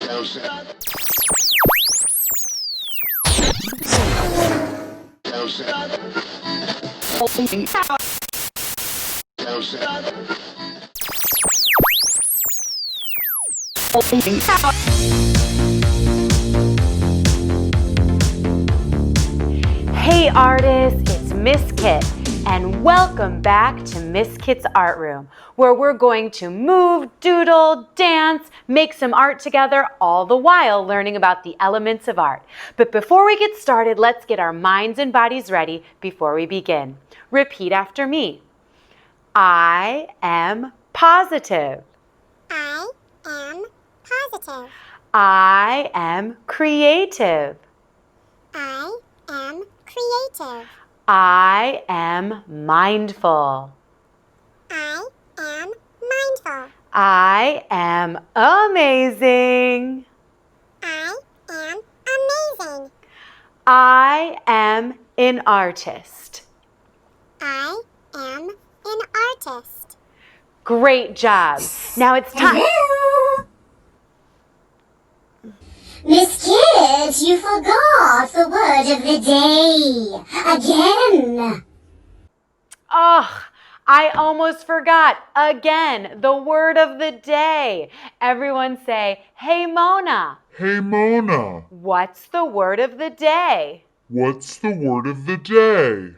Hey artists, it's Miss Kit, and welcome back to Miss Kit's Art Room, where we're going to move, doodle, dance, make some art together, all the while learning about the elements of art. But before we get started, let's get our minds and bodies ready before we begin. Repeat after me. I am positive. I am positive. I am creative. I am creative. I am mindful. I am mindful. I am amazing. I am amazing. I am an artist. I am an artist. Great job. Now it's time. Miss Kit, you forgot the word of the day. Again. Oh, I almost forgot. Again, the word of the day. Everyone say, hey Mona. Hey Mona, What's the word of the day? what's the word of the day?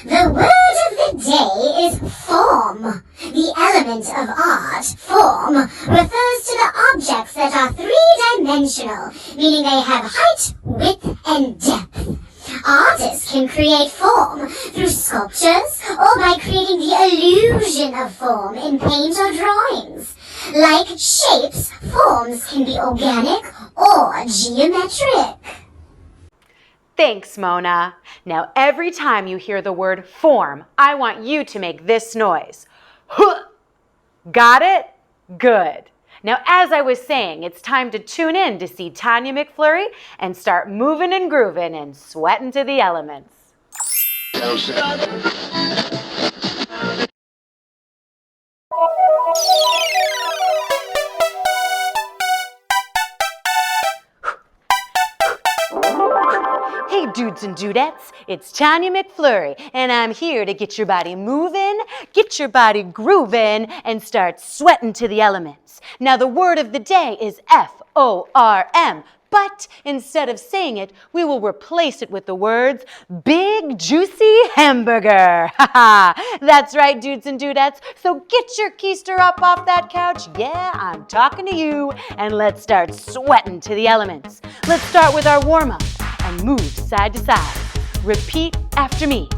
The word of the day is form. The element of art, form, refers to the objects that are three-dimensional, meaning they have height, width, and depth. Artists can create form through sculptures or by creating the illusion of form in paint or drawings. Like shapes, forms can be organic or geometric. Thanks, Mona. Now, every time you hear the word form, I want you to make this noise. Huh. Got it? Good. Now, as I was saying, it's time to tune in to see Tanya McFlurry and start moving and grooving and sweating to the elements. Hey dudes and dudettes, it's Tanya McFlurry, and I'm here to get your body moving, get your body grooving, and start sweating to the elements. Now the word of the day is F-O-R-M, but instead of saying it, we will replace it with the words big juicy hamburger. That's right, dudes and dudettes. So get your keister up off that couch. Yeah, I'm talking to you, and let's start sweating to the elements. Let's start with our warm-up and move side to side. Repeat after me.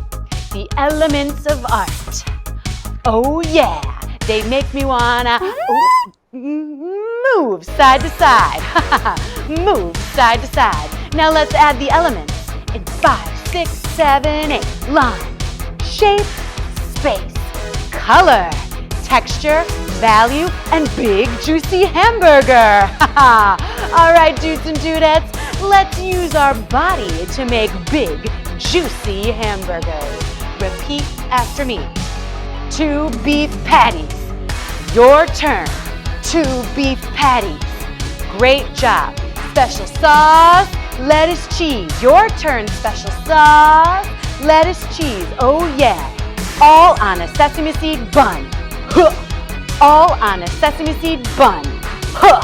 The elements of art. Oh yeah, they make me wanna move side to side. Move side to side. Now let's add the elements in 5, 6, 7, 8. Line, shape, space, color, texture, value, and big juicy hamburger. All right, dudes and dudettes, let's use our body to make big juicy hamburgers. Repeat after me. 2 beef patties. Your turn. 2 beef patties. Great job. Special sauce, lettuce, cheese. Your turn. Special sauce, lettuce, cheese. Oh yeah. All on a sesame seed bun. Huh. All on a sesame seed bun. Huh.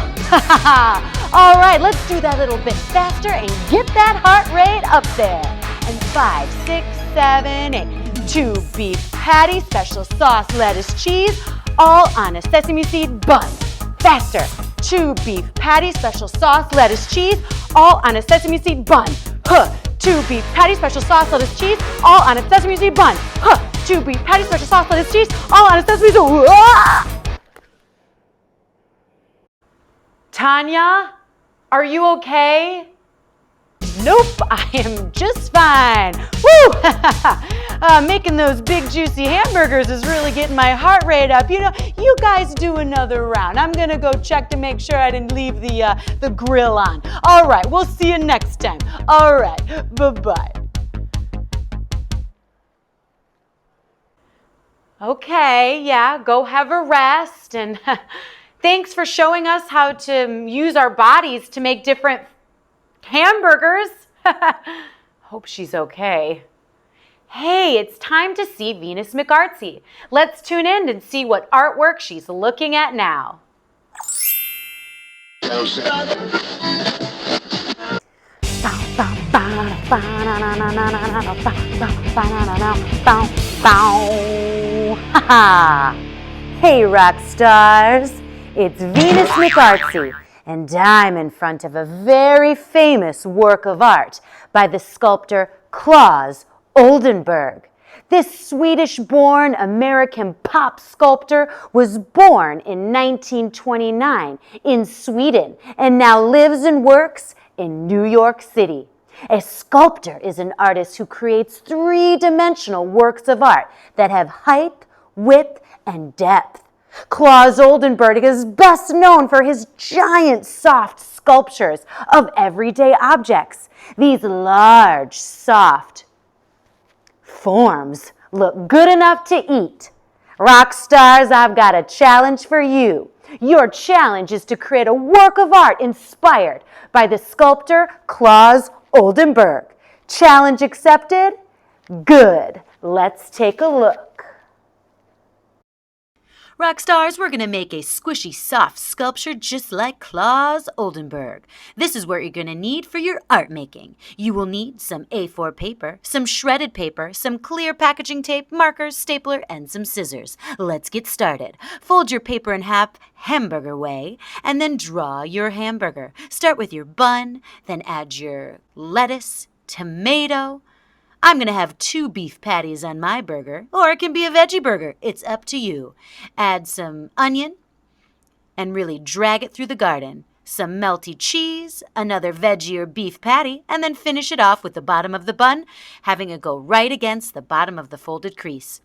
All right, let's do that a little bit faster and get that heart rate up there. And 5, 6, 7, 8. 2 beef patties, special sauce, lettuce, cheese, all on a sesame seed bun. Faster. 2 beef patties, special sauce, lettuce, cheese, all on a sesame seed bun. Huh. 2 beef patties, special sauce, lettuce, cheese, all on a sesame seed bun. Huh. 2 beef patties, special sauce, lettuce, cheese, all on a sesame seed. Tanya, are you okay? Nope, I am just fine. Woo! Making those big juicy hamburgers is really getting my heart rate up. You know, you guys do another round. I'm gonna go check to make sure I didn't leave the grill on. All right, we'll see you next time. All right, bye-bye. Okay, yeah, go have a rest and Thanks for showing us how to use our bodies to make different hamburgers. Hope she's okay. Hey, it's time to see Venus McCarthy. Let's tune in and see what artwork she's looking at now. Hey, rock stars. It's Venus McCarthy, and I'm in front of a very famous work of art by the sculptor Claes Oldenburg. This Swedish-born American pop sculptor was born in 1929 in Sweden and now lives and works in New York City. A sculptor is an artist who creates three-dimensional works of art that have height, width, and depth. Claes Oldenburg is best known for his giant soft sculptures of everyday objects. These large, soft forms look good enough to eat. Rock stars, I've got a challenge for you. Your challenge is to create a work of art inspired by the sculptor Claes Oldenburg. Challenge accepted? Good. Let's take a look. Rock stars, we're going to make a squishy, soft sculpture just like Claes Oldenburg. This is what you're going to need for your art making. You will need some A4 paper, some shredded paper, some clear packaging tape, markers, stapler, and some scissors. Let's get started. Fold your paper in half hamburger way, and then draw your hamburger. Start with your bun, then add your lettuce, tomato. I'm going to have 2 beef patties on my burger, or it can be a veggie burger. It's up to you. Add some onion and really drag it through the garden. Some melty cheese, another veggie or beef patty, and then finish it off with the bottom of the bun, having it go right against the bottom of the folded crease.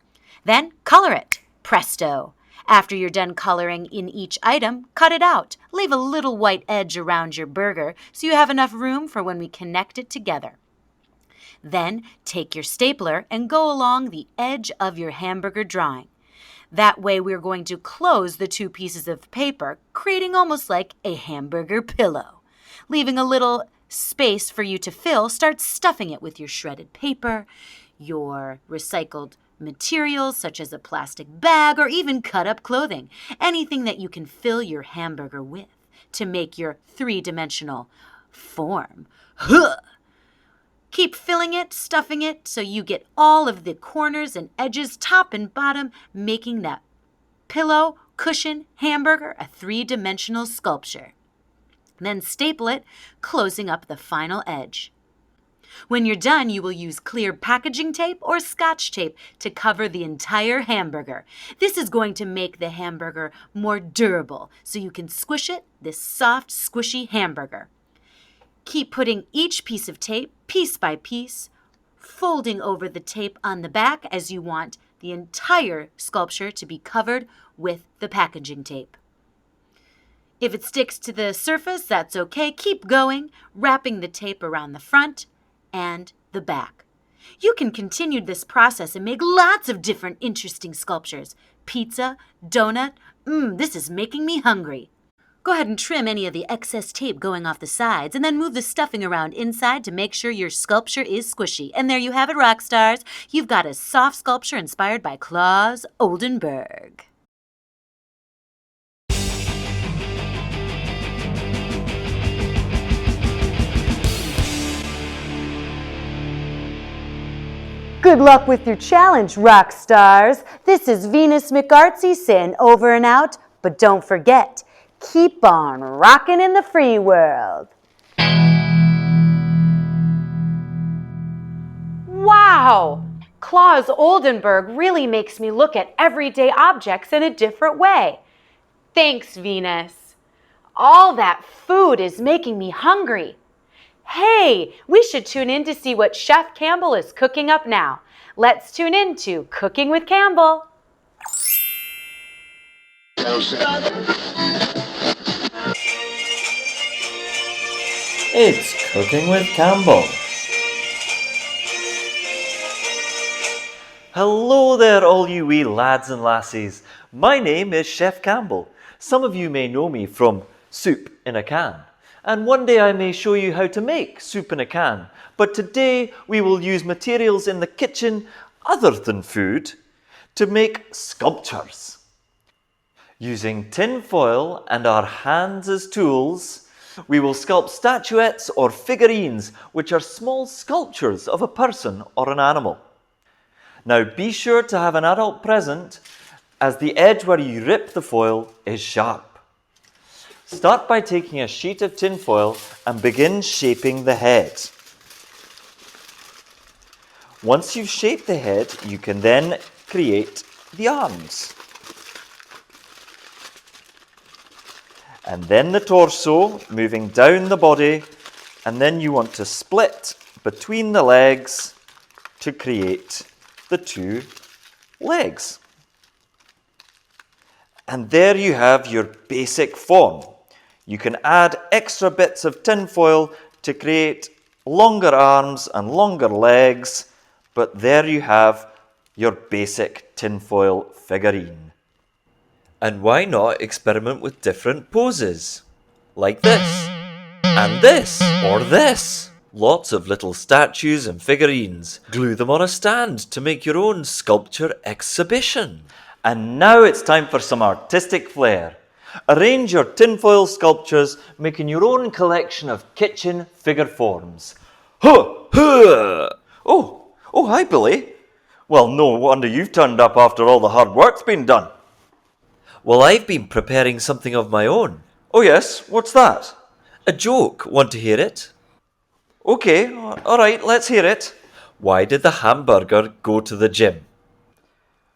Then color it. Presto! After you're done coloring in each item, cut it out. Leave a little white edge around your burger so you have enough room for when we connect it together. Then take your stapler and go along the edge of your hamburger drawing. That way we're going to close the 2 pieces of paper, creating almost like a hamburger pillow. Leaving a little space for you to fill, start stuffing it with your shredded paper, your recycled materials such as a plastic bag or even cut up clothing. Anything that you can fill your hamburger with to make your 3-dimensional form. Huh! Keep filling it, stuffing it, so you get all of the corners and edges, top and bottom, making that pillow, cushion, hamburger a 3-dimensional sculpture. Then staple it, closing up the final edge. When you're done, you will use clear packaging tape or Scotch tape to cover the entire hamburger. This is going to make the hamburger more durable, so you can squish it, this soft, squishy hamburger. Keep putting each piece of tape, piece by piece, folding over the tape on the back as you want the entire sculpture to be covered with the packaging tape. If it sticks to the surface, that's okay. Keep going, wrapping the tape around the front and the back. You can continue this process and make lots of different interesting sculptures. Pizza, donut, this is making me hungry. Go ahead and trim any of the excess tape going off the sides and then move the stuffing around inside to make sure your sculpture is squishy. And there you have it, rock stars. You've got a soft sculpture inspired by Claes Oldenburg. Good luck with your challenge, rock stars. This is Venus McCarthy saying over and out, but don't forget, keep on rocking in the free world. Wow! Claes Oldenburg really makes me look at everyday objects in a different way. Thanks, Venus. All that food is making me hungry. Hey, we should tune in to see what Chef Campbell is cooking up now. Let's tune in to Cooking with Campbell. It's Cooking with Campbell. Hello there, all you wee lads and lassies. My name is Chef Campbell. Some of you may know me from Soup in a Can, and one day I may show you how to make soup in a can. But today we will use materials in the kitchen other than food to make sculptures. Using tin foil and our hands as tools, we will sculpt statuettes or figurines, which are small sculptures of a person or an animal. Now be sure to have an adult present, as the edge where you rip the foil is sharp. Start by taking a sheet of tin foil and begin shaping the head. Once you've shaped the head, you can then create the arms. And then the torso, moving down the body, and then you want to split between the legs to create the two legs. And there you have your basic form. You can add extra bits of tin foil to create longer arms and longer legs, but there you have your basic tinfoil figurine. And why not experiment with different poses? Like this, and this, or this. Lots of little statues and figurines. Glue them on a stand to make your own sculpture exhibition. And now it's time for some artistic flair. Arrange your tinfoil sculptures, making your own collection of kitchen figure forms. Huh! Huh! Oh, hi Billy. Well, no wonder you've turned up after all the hard work's been done. Well, I've been preparing something of my own. Oh yes, what's that? A joke. Want to hear it? Okay, all right, let's hear it. Why did the hamburger go to the gym?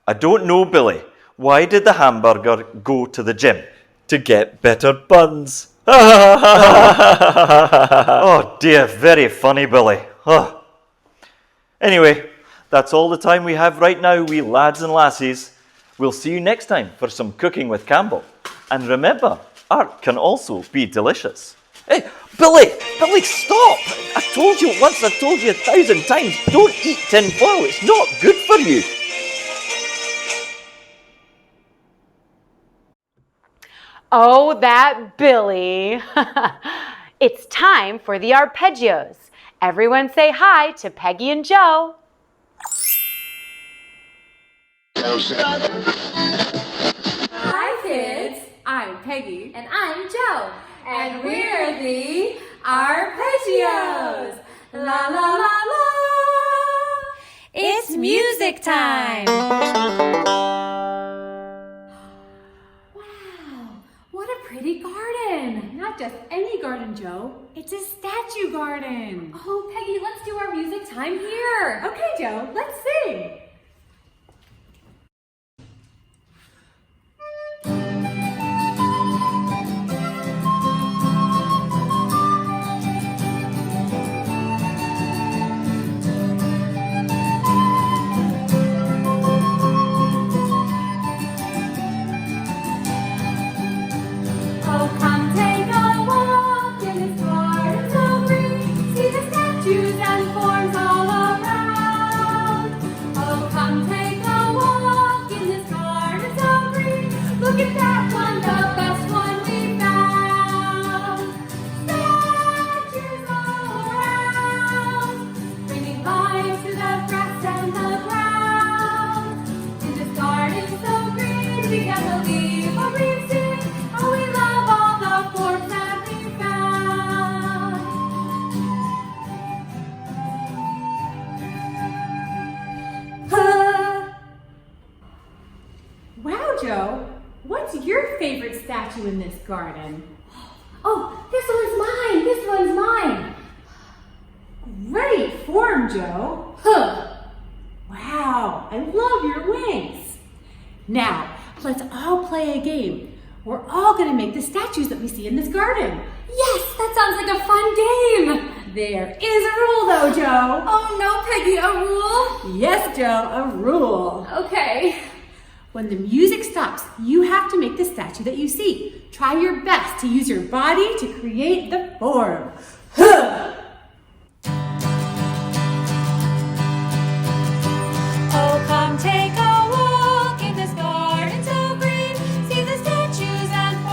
I don't know, Billy. Why did the hamburger go to the gym? To get better buns. Oh dear, very funny, Billy. Oh. Anyway, that's all the time we have right now, we lads and lassies. We'll see you next time for some cooking with Campbell. And remember, art can also be delicious. Hey, Billy, stop! I told you once, I told you 1,000 times, don't eat tin foil, it's not good for you. Oh, that Billy. It's time for the arpeggios. Everyone say hi to Peggy and Joe. Hi kids, I'm Peggy and I'm Joe and we're the Arpeggios. La la la la. It's music time. Wow, what a pretty garden. Not just any garden, Joe. It's a statue garden. Oh, Peggy, let's do our music time here. Okay, Joe, let's sing. Joe, what's your favorite statue in this garden? Oh, this one's mine. Great form, Joe. Wow, I love your wings. Now, let's all play a game. We're all going to make the statues that we see in this garden. Yes, that sounds like a fun game. There is a rule though, Joe. Oh no, Peggy, a rule? Yes, Joe, a rule. Okay. When the music stops, you have to make the statue that you see. Try your best to use your body to create the form. Oh, come take a walk in this garden so green. See the statues and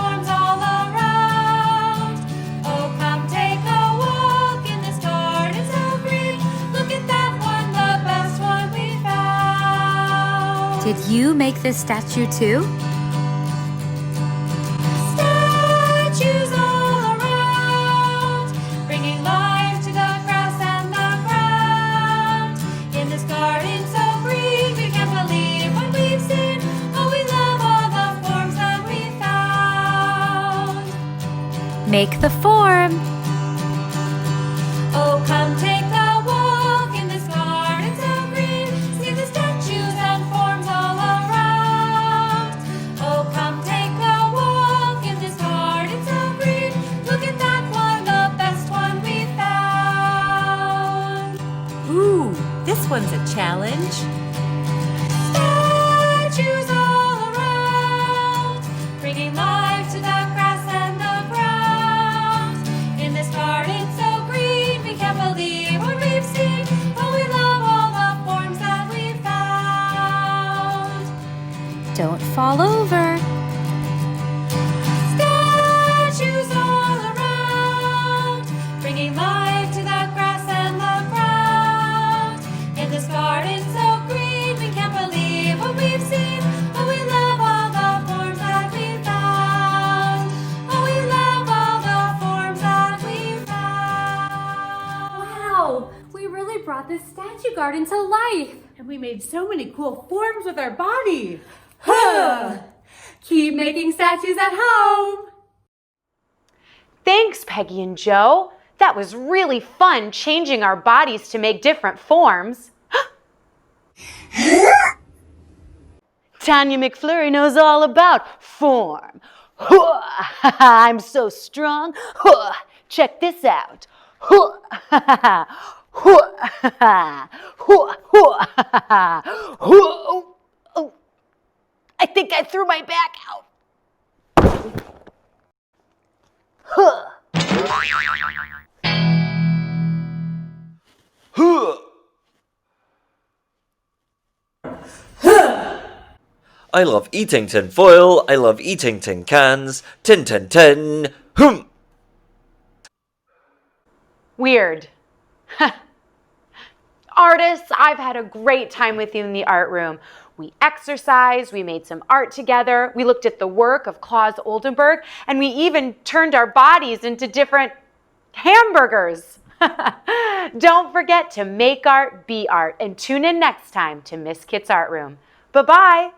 you make this statue too? Statues all around, bringing life to the grass and the ground. In this garden so green, we can't believe what we've seen. Oh, we love all the forms that we found. Make the form. Oh, come take a walk in this garden so green. See the statues and forms all around. Oh, come take a walk in this garden so green. Look at that one, the best one we found. Ooh, this one's a challenge. Statues all around, bringing life to the grass and the ground. In this garden so green, we can't believe what we've seen. Oh, we love all the forms that we found. Don't fall over. Statues all around, bringing life to the grass and the ground. In this garden so green, we can't believe what we've seen. Oh, we love all the forms that we found. Oh, we love all the forms that we found. Wow, we really brought this statue garden to life. And we made so many cool forms with our body. Huh. Keep making statues at home. Thanks, Peggy and Joe. That was really fun changing our bodies to make different forms. Tanya McFlurry knows all about form. I'm so strong. Check this out. I think I threw my back out. I love eating tin foil. I love eating tin cans. Tin, tin, tin. Hum. Weird. Artists, I've had a great time with you in the art room. We exercised, we made some art together, we looked at the work of Claus Oldenburg, and we even turned our bodies into different hamburgers. Don't forget to make art, be art, and tune in next time to Miss Kit's Art Room. Bye-bye.